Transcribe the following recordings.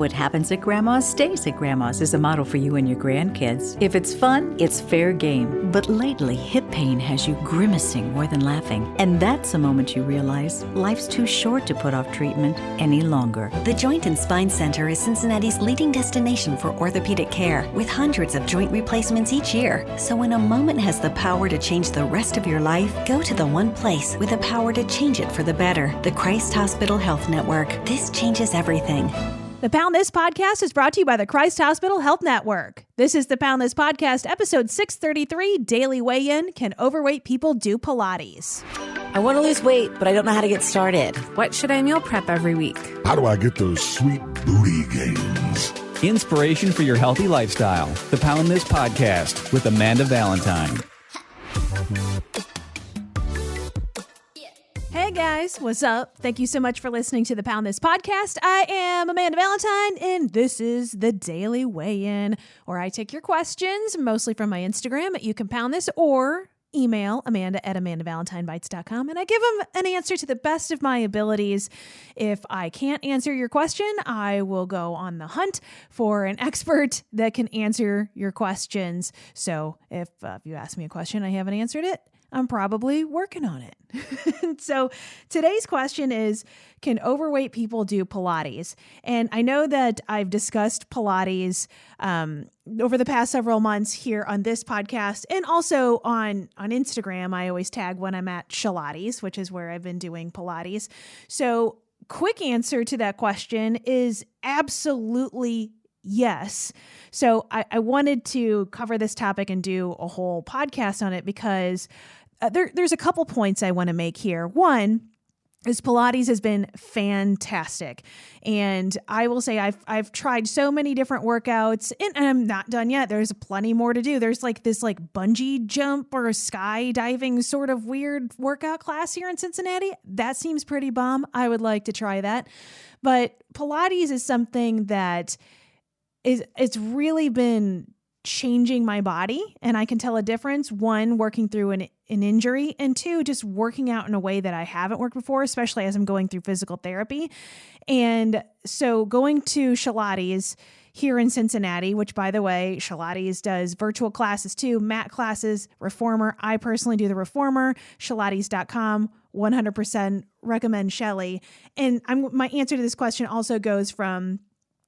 What happens at Grandma's stays at Grandma's is a model for you and your grandkids. If it's fun, it's fair game. But lately, hip pain has you grimacing more than laughing. And that's the moment you realize life's too short to put off treatment any longer. The Joint and Spine Center is Cincinnati's leading destination for orthopedic care, with hundreds of joint replacements each year. So when a moment has the power to change the rest of your life, go to the one place with the power to change it for the better. The Christ Hospital Health Network. This changes everything. The Pound This podcast is brought to you by the Christ Hospital Health Network. This is the Pound This podcast, episode 633, Daily Weigh-In. Can overweight people do Pilates? I want to lose weight, but I don't know how to get started. What should I meal prep every week? How do I get those sweet booty gains? Inspiration for your healthy lifestyle. The Pound This podcast with Amanda Valentine. Hey guys, what's up? Thank you so much for listening to the Pound This podcast. I am Amanda Valentine, and this is the Daily Weigh-In, where I take your questions, mostly from my Instagram at You Can Pound This, or email amanda@amandavалентиnebites.com, and I give them an answer to the best of my abilities. If I can't answer your question, I will go on the hunt for an expert that can answer your questions. So if you ask me a question, I haven't answered it, I'm probably working on it. So today's question is, can overweight people do Pilates? And I know that I've discussed Pilates over the past several months here on this podcast, and also on Instagram. I always tag when I'm at Pilates, which is where I've been doing Pilates. So quick answer to that question is absolutely yes. So I wanted to cover this topic and do a whole podcast on it because there's a couple points I want to make here. One is Pilates has been fantastic. And I will say I've tried so many different workouts, and I'm not done yet. There's plenty more to do. There's like this bungee jump or skydiving sort of weird workout class here in Cincinnati. That seems pretty bomb. I would like to try that. But Pilates is something that it's really been changing my body, and I can tell a difference. One, working through an injury, and two, just working out in a way that I haven't worked before, especially as I'm going through physical therapy. And so going to Pilates here in Cincinnati, which by the way, Pilates does virtual classes too, mat classes, reformer. I personally do the reformer, Pilates.com, 100% recommend Shelly. And my answer to this question also goes from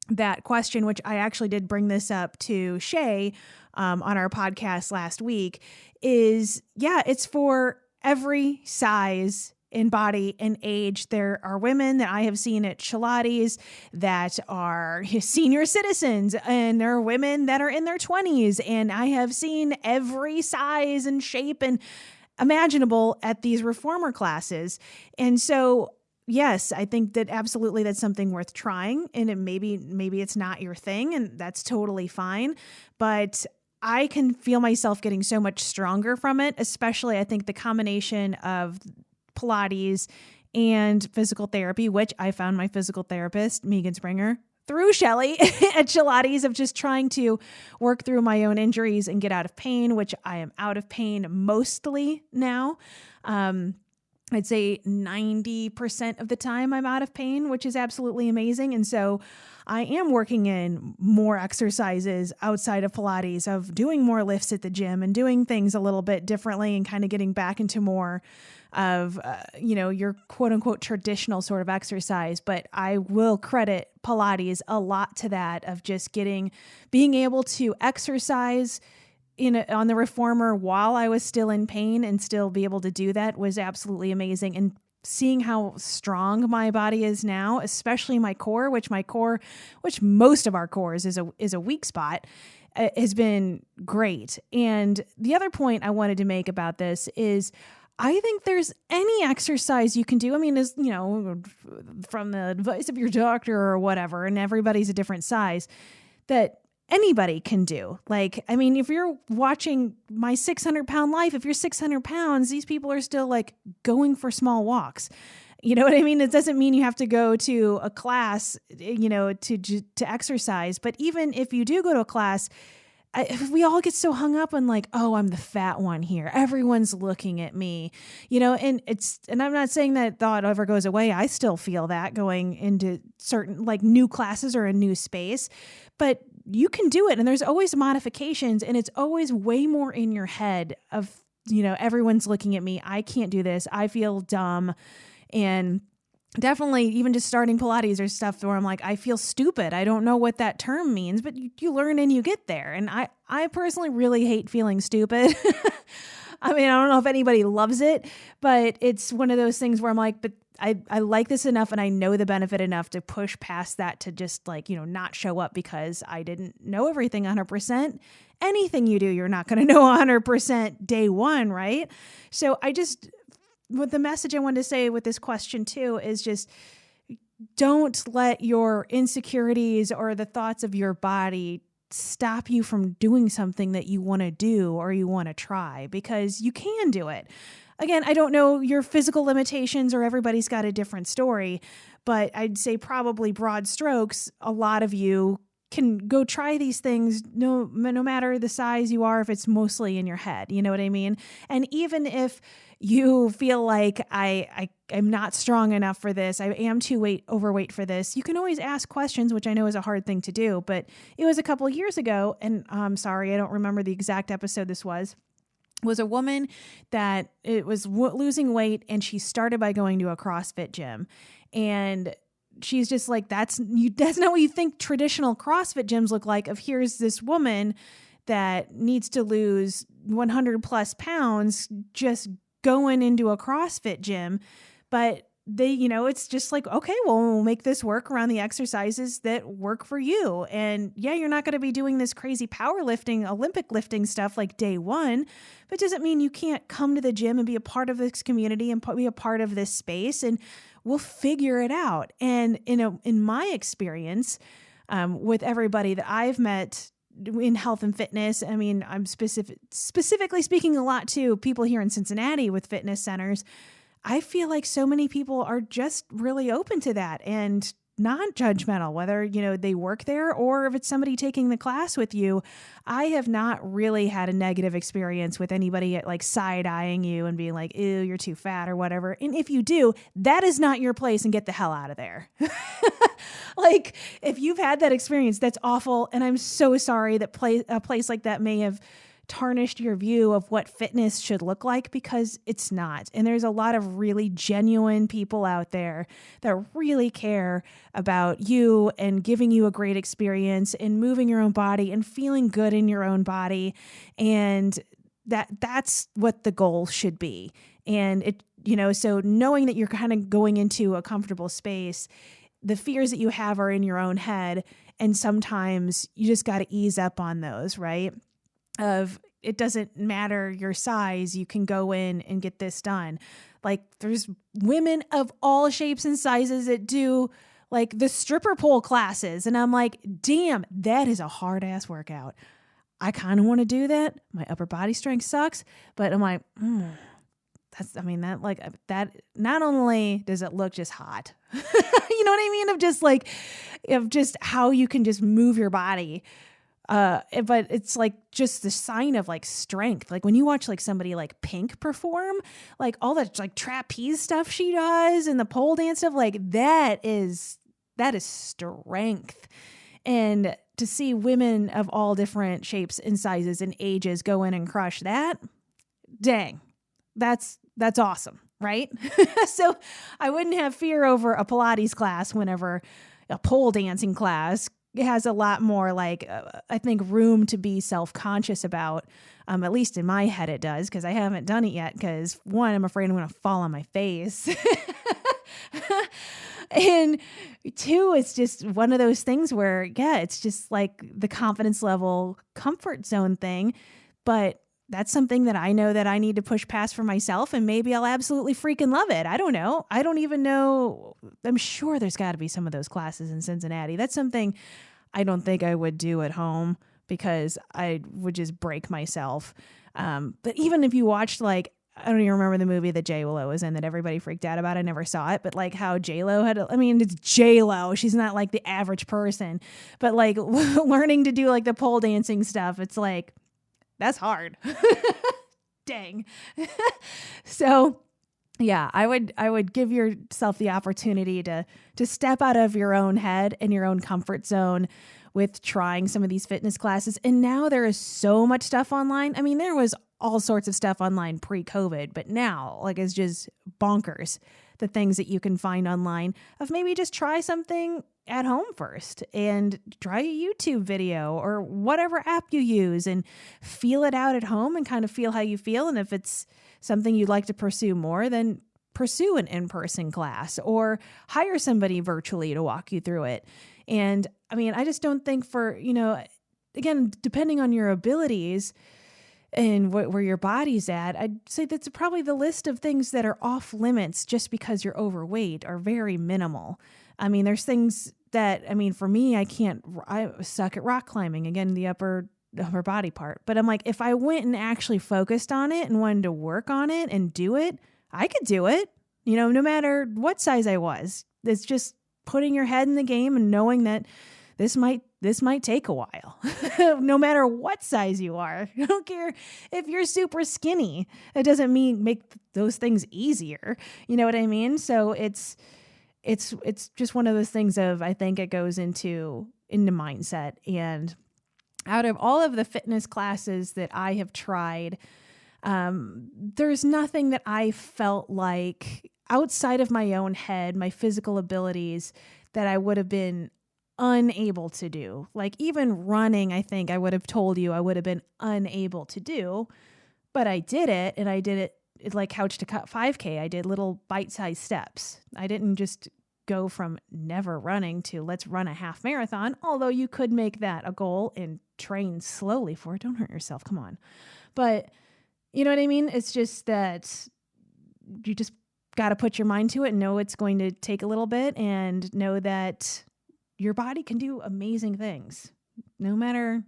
that question, which I actually did bring this up to Shay on our podcast last week, is, it's for every size in body and age. There are women that I have seen at Pilates that are senior citizens, and there are women that are in their 20s, and I have seen every size and shape and imaginable at these reformer classes. And so yes, I think that absolutely that's something worth trying, and maybe it's not your thing, and that's totally fine. But I can feel myself getting so much stronger from it, especially I think the combination of Pilates and physical therapy, which I found my physical therapist, Megan Springer, through Shelly at Pilates, of just trying to work through my own injuries and get out of pain, which I am out of pain mostly now. I'd say 90% of the time I'm out of pain, which is absolutely amazing. And so I am working in more exercises outside of Pilates, of doing more lifts at the gym and doing things a little bit differently, and kind of getting back into more of, your quote unquote traditional sort of exercise. But I will credit Pilates a lot to that, of just being able to exercise on the reformer while I was still in pain, and still be able to do that was absolutely amazing. And seeing how strong my body is now, especially my core, which most of our cores is a weak spot, has been great. And the other point I wanted to make about this is, I think there's any exercise you can do. I mean, is, from the advice of your doctor or whatever, and everybody's a different size, that anybody can do. If you're watching My 600-Pound Life, if you're 600 pounds, these people are still going for small walks. You know what I mean? It doesn't mean you have to go to a class, to exercise. But even if you do go to a class, we all get so hung up on like, oh, I'm the fat one here. Everyone's looking at me, and I'm not saying that thought ever goes away. I still feel that going into certain like new classes or a new space, but you can do it. And there's always modifications, and it's always way more in your head of, everyone's looking at me. I can't do this. I feel dumb. And definitely even just starting Pilates or stuff where I'm like, I feel stupid. I don't know what that term means, but you learn and you get there. And I personally really hate feeling stupid. I mean, I don't know if anybody loves it, but it's one of those things where I'm like, but I like this enough and I know the benefit enough to push past that, to just like, not show up because I didn't know everything 100%. Anything you do, you're not going to know 100% day one, right? So what the message I wanted to say with this question too is just don't let your insecurities or the thoughts of your body stop you from doing something that you want to do or you want to try, because you can do it. Again, I don't know your physical limitations, or everybody's got a different story, but I'd say probably broad strokes, a lot of you can go try these things no matter the size you are, if it's mostly in your head, you know what I mean? And even if you feel like I'm not strong enough for this, I am too overweight for this, you can always ask questions, which I know is a hard thing to do, but it was a couple of years ago, and I'm sorry, I don't remember the exact episode this was a woman that it was losing weight, and she started by going to a CrossFit gym, and she's just like, that's not what you think traditional CrossFit gyms look like. Of here's this woman that needs to lose 100 plus pounds just going into a CrossFit gym. But they, it's just like, okay, well, we'll make this work around the exercises that work for you. And yeah, you're not going to be doing this crazy powerlifting, Olympic lifting stuff like day one, but it doesn't mean you can't come to the gym and be a part of this community and be a part of this space, and we'll figure it out. And in my experience, with everybody that I've met in health and fitness, I mean, I'm specifically speaking a lot to people here in Cincinnati with fitness centers. I feel like so many people are just really open to that and non-judgmental, whether, they work there or if it's somebody taking the class with you. I have not really had a negative experience with anybody like side-eyeing you and being like, ew, you're too fat or whatever. And if you do, that is not your place, and get the hell out of there. Like, if you've had that experience, that's awful. And I'm so sorry that a place like that may have tarnished your view of what fitness should look like, because it's not. And there's a lot of really genuine people out there that really care about you and giving you a great experience and moving your own body and feeling good in your own body. And that's what the goal should be. And it, so knowing that you're kind of going into a comfortable space, the fears that you have are in your own head. And sometimes you just got to ease up on those, right? Of it doesn't matter your size, you can go in and get this done. Like, there's women of all shapes and sizes that do like the stripper pole classes. And I'm like, damn, that is a hard ass workout. I kind of want to do that. My upper body strength sucks, but I'm like, that not only does it look just hot, you know what I mean? Of just how you can just move your body. But it's like just the sign of like strength. Like when you watch like somebody like Pink perform, like all that like trapeze stuff she does and the pole dance stuff, like that is strength. And to see women of all different shapes and sizes and ages go in and crush that, dang, that's awesome, right? So I wouldn't have fear over a Pilates class whenever a pole dancing class has a lot more like, I think, room to be self-conscious about, at least in my head it does, because I haven't done it yet, because one, I'm afraid I'm going to fall on my face. And two, it's just one of those things where, yeah, it's just like the confidence level, comfort zone thing. But that's something that I know that I need to push past for myself, and maybe I'll absolutely freaking love it. I don't know. I don't even know. I'm sure there's got to be some of those classes in Cincinnati. That's something I don't think I would do at home, because I would just break myself. But even if you watched like I don't even remember the movie that J-Lo was in that everybody freaked out about. I never saw it, but like how J-Lo it's J-Lo. She's not like the average person, but like learning to do like the pole dancing stuff, it's like, that's hard. Dang. So yeah, I would give yourself the opportunity to step out of your own head and your own comfort zone with trying some of these fitness classes. And now there is so much stuff online. I mean, there was all sorts of stuff online pre-COVID, but now like it's just bonkers, the things that you can find online of maybe just try something at home first and try a YouTube video or whatever app you use and feel it out at home and kind of feel how you feel. And if it's something you'd like to pursue more, then pursue an in-person class or hire somebody virtually to walk you through it. And I mean, I just don't think for, again, depending on your abilities and where your body's at, I'd say that's probably the list of things that are off limits just because you're overweight are very minimal. I mean, there's things that, for me, I suck at rock climbing, again, the upper body part. But I'm like, if I went and actually focused on it and wanted to work on it and do it, I could do it, no matter what size I was. It's just putting your head in the game and knowing that this might take a while, no matter what size you are. I don't care if you're super skinny. It doesn't make those things easier. You know what I mean? So it's just one of those things of, I think it goes into mindset. And out of all of the fitness classes that I have tried, there's nothing that I felt like outside of my own head, my physical abilities, that I would have been unable to do. Like even running, I think I would have told you I would have been unable to do, but I did it, and I did it like couch to cut 5K. I did little bite-sized steps. I didn't just go from never running to let's run a half marathon, although you could make that a goal and train slowly for it. Don't hurt yourself. Come on. But you know what I mean? It's just that you just got to put your mind to it and know it's going to take a little bit, and know that your body can do amazing things no matter,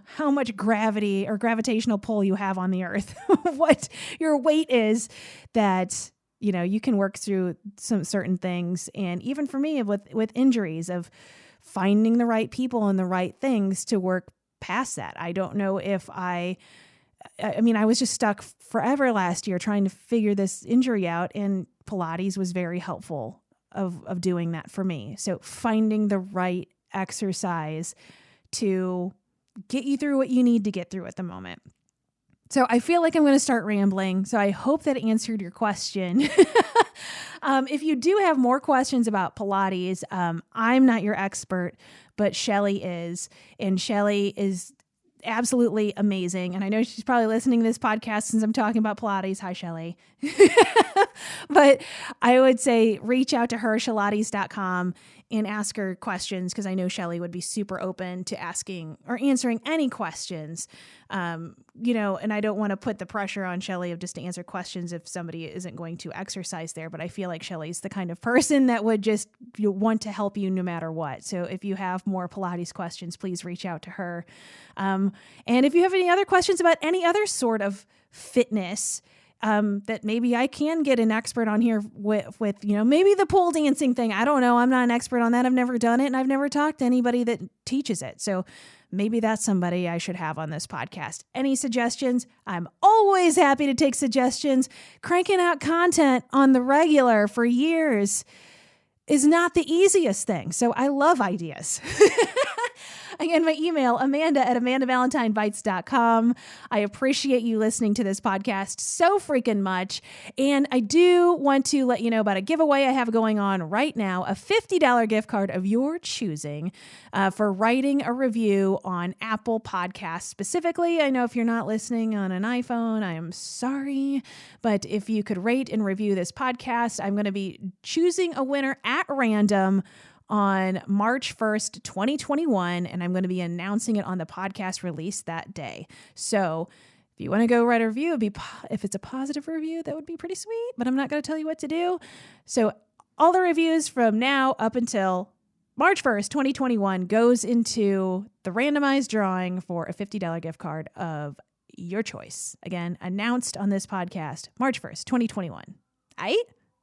how much gravity or gravitational pull you have on the earth, what your weight is, that, you can work through some certain things. And even for me with injuries, of finding the right people and the right things to work past that. I don't know if I was just stuck forever last year trying to figure this injury out, and Pilates was very helpful of doing that for me. So finding the right exercise to get you through what you need to get through at the moment. So I feel like I'm going to start rambling. So I hope that answered your question. If you do have more questions about Pilates, I'm not your expert, but Shelly is. And Shelly is absolutely amazing. And I know she's probably listening to this podcast since I'm talking about Pilates. Hi, Shelly. But I would say reach out to her, shalates.com, and ask her questions, because I know Shelly would be super open to asking or answering any questions. And I don't want to put the pressure on Shelly of just to answer questions if somebody isn't going to exercise there. But I feel like Shelly's the kind of person that would just want to help you no matter what. So if you have more Pilates questions, please reach out to her. And if you have any other questions about any other sort of fitness, that maybe I can get an expert on here with, maybe the pole dancing thing. I don't know. I'm not an expert on that. I've never done it, and I've never talked to anybody that teaches it. So maybe that's somebody I should have on this podcast. Any suggestions? I'm always happy to take suggestions. Cranking out content on the regular for years is not the easiest thing. So I love ideas. Again, my email, amanda@amandavalentinebites.com. I appreciate you listening to this podcast so freaking much. And I do want to let you know about a giveaway I have going on right now, a $50 gift card of your choosing for writing a review on Apple Podcasts specifically. I know if you're not listening on an iPhone, I am sorry. But if you could rate and review this podcast, I'm going to be choosing a winner at random on March 1st, 2021, and I'm going to be announcing it on the podcast release that day. So if you want to go write a review, if it's a positive review, that would be pretty sweet, but I'm not going to tell you what to do. So all the reviews from now up until March 1st, 2021 goes into the randomized drawing for a $50 gift card of your choice. Again, announced on this podcast, March 1st, 2021. Aight?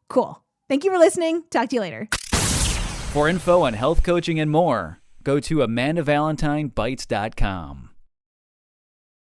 Cool. Thank you for listening. Talk to you later. For info on health coaching and more, go to AmandaValentineBites.com.